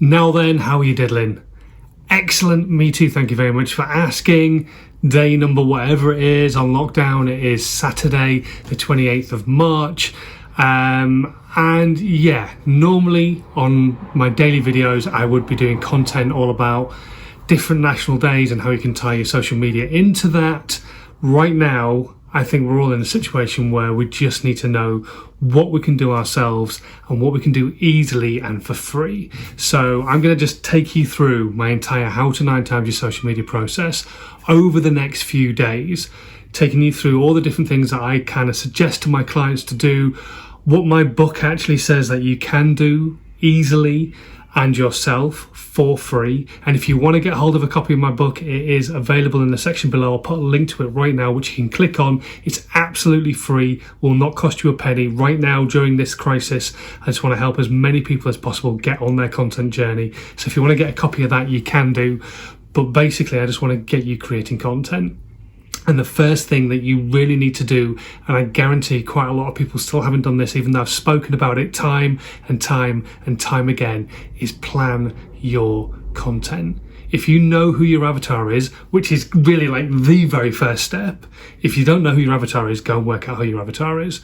Now then, how are you diddling? Excellent, me too, thank you very much for asking. Day number whatever it is on lockdown, it is Saturday the 28th of March. And yeah, normally on my daily videos I would be doing content all about different national days and how you can tie your social media into that. Right now, I think we're all in a situation where we just need to know what we can do ourselves and what we can do easily and for free. So I'm going to just take you through my entire how to 9 times your social media process over the next few days, taking you through all the different things that I kind of suggest to my clients to do, what my book actually says that you can do easily and yourself for free. And if you want to get hold of a copy of my book, it is available in the section below. I'll put a link to it right now, which you can click on. It's absolutely free, will not cost you a penny. Right now, during this crisis, I just want to help as many people as possible get on their content journey. So if you want to get a copy of that, you can do. But basically, I just want to get you creating content. And the first thing that you really need to do, and I guarantee quite a lot of people still haven't done this, even though I've spoken about it time and time and time again, is plan your content. If you know who your avatar is, which is really like the very first step, if you don't know who your avatar is, go and work out who your avatar is.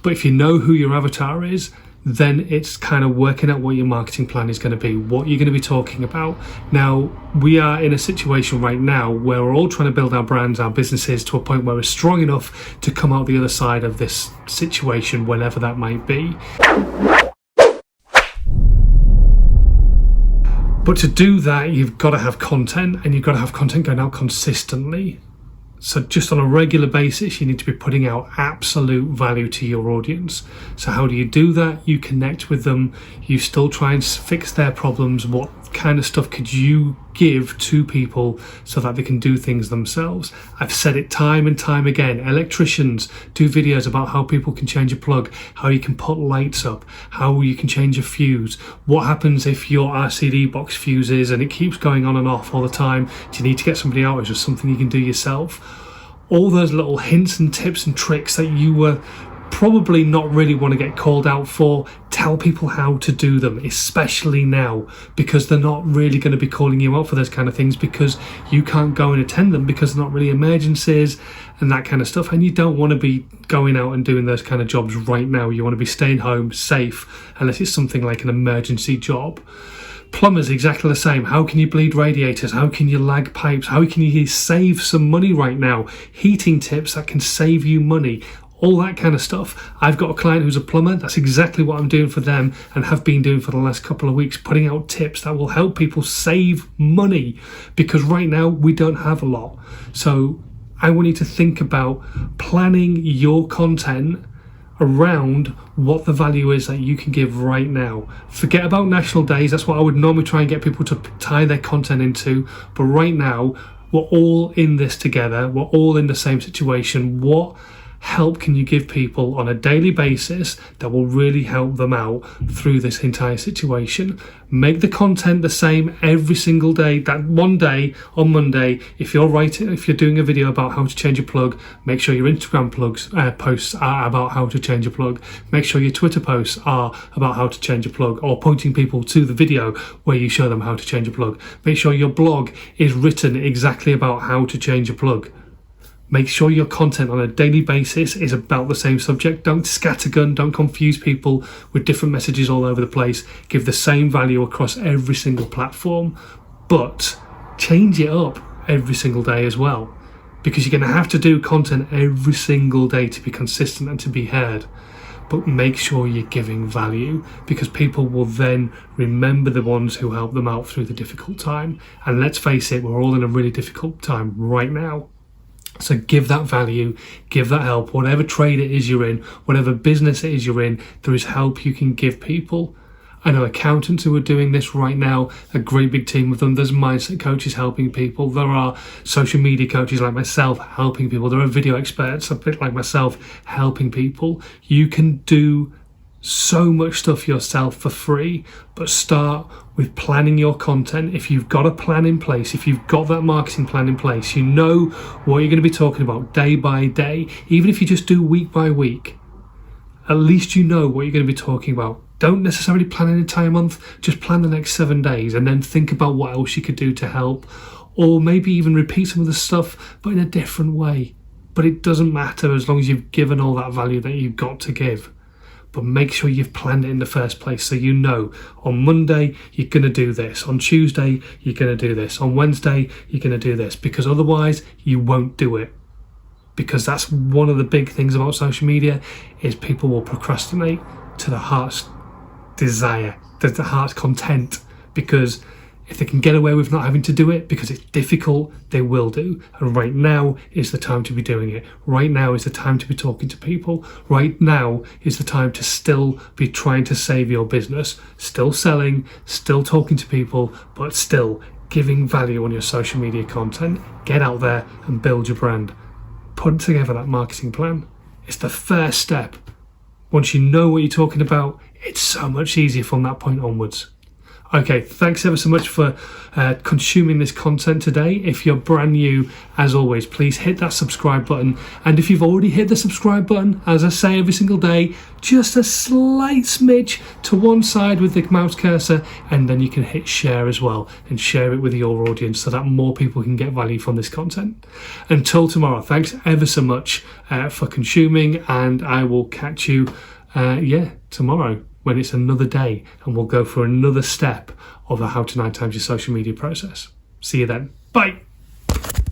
But if you know who your avatar is, then it's kind of working out what your marketing plan is going to be, what you're going to be talking about. Now, we are in a situation right now where we're all trying to build our brands, our businesses to a point where we're strong enough to come out the other side of this situation, whenever that might be. But to do that, you've got to have content, and you've got to have content going out consistently. So just on a regular basis, you need to be putting out absolute value to your audience. So how do you do that? You connect with them. You still try and fix their problems. What kind of stuff could you give to people so that they can do things themselves? I've said it time and time again. Electricians do videos about how people can change a plug, how you can put lights up, how you can change a fuse. What happens if your RCD box fuses and it keeps going on and off all the time? Do you need to get somebody out? Is there something you can do yourself? All those little hints and tips and tricks that you were probably not really want to get called out for, tell people how to do them, especially now, because they're not really going to be calling you out for those kind of things, because you can't go and attend them because they're not really emergencies and that kind of stuff. And you don't want to be going out and doing those kind of jobs right now. You want to be staying home safe, unless it's something like an emergency job. Plumbers, exactly the same. How can you bleed radiators? How can you lag pipes? How can you save some money right now? Heating tips that can save you money. All that kind of stuff. I've got a client who's a plumber. That's exactly what I'm doing for them and have been doing for the last couple of weeks, putting out tips that will help people save money, because right now we don't have a lot. So I want you to think about planning your content around what the value is that you can give right now. Forget about national days. That's what I would normally try and get people to tie their content into. But right now, we're all in this together. We're all in the same situation. What help can you give people on a daily basis that will really help them out through this entire situation? Make the content the same every single day. That one day on Monday, if you're doing a video about how to change a plug, make sure your Instagram posts are about how to change a plug. Make sure your Twitter posts are about how to change a plug, or pointing people to the video where you show them how to change a plug. Make sure your blog is written exactly about how to change a plug. Make sure your content on a daily basis is about the same subject. Don't scattergun, don't confuse people with different messages all over the place. Give the same value across every single platform, but change it up every single day as well, because you're going to have to do content every single day to be consistent and to be heard. But make sure you're giving value, because people will then remember the ones who helped them out through the difficult time. And let's face it, we're all in a really difficult time right now. So give that value, give that help, whatever trade it is you're in, whatever business it is you're in, there is help you can give people. I know accountants who are doing this right now, a great big team of them. There's mindset coaches helping people. There are social media coaches like myself helping people. There are video experts a bit like myself helping people. You can do so much stuff yourself for free, but start with planning your content. If you've got a plan in place, if you've got that marketing plan in place, you know what you're going to be talking about day by day. Even if you just do week by week, at least you know what you're going to be talking about Don't necessarily plan an entire month, just plan the next 7 days and then think about what else you could do to help, or maybe even repeat some of the stuff but in a different way. But it doesn't matter as long as you've given all that value that you've got to give. But make sure you've planned it in the first place, so you know on Monday you're going to do this, on Tuesday you're going to do this, on Wednesday you're going to do this, because otherwise you won't do it. Because that's one of the big things about social media, is people will procrastinate to the heart's desire, to the heart's content, because if they can get away with not having to do it because it's difficult, they will do. And right now is the time to be doing it. Right now is the time to be talking to people. Right now is the time to still be trying to save your business, still selling, still talking to people, but still giving value on your social media content. Get out there and build your brand. Put together that marketing plan. It's the first step. Once you know what you're talking about, it's so much easier from that point onwards. Okay, thanks ever so much for consuming this content today. If you're brand new, as always, please hit that subscribe button. And if you've already hit the subscribe button, as I say every single day, just a slight smidge to one side with the mouse cursor, and then you can hit share as well and share it with your audience so that more people can get value from this content. Until tomorrow, thanks ever so much for consuming, and I will catch you tomorrow, when it's another day and we'll go for another step of the How to 9 Times Your Social Media process. See you then. Bye.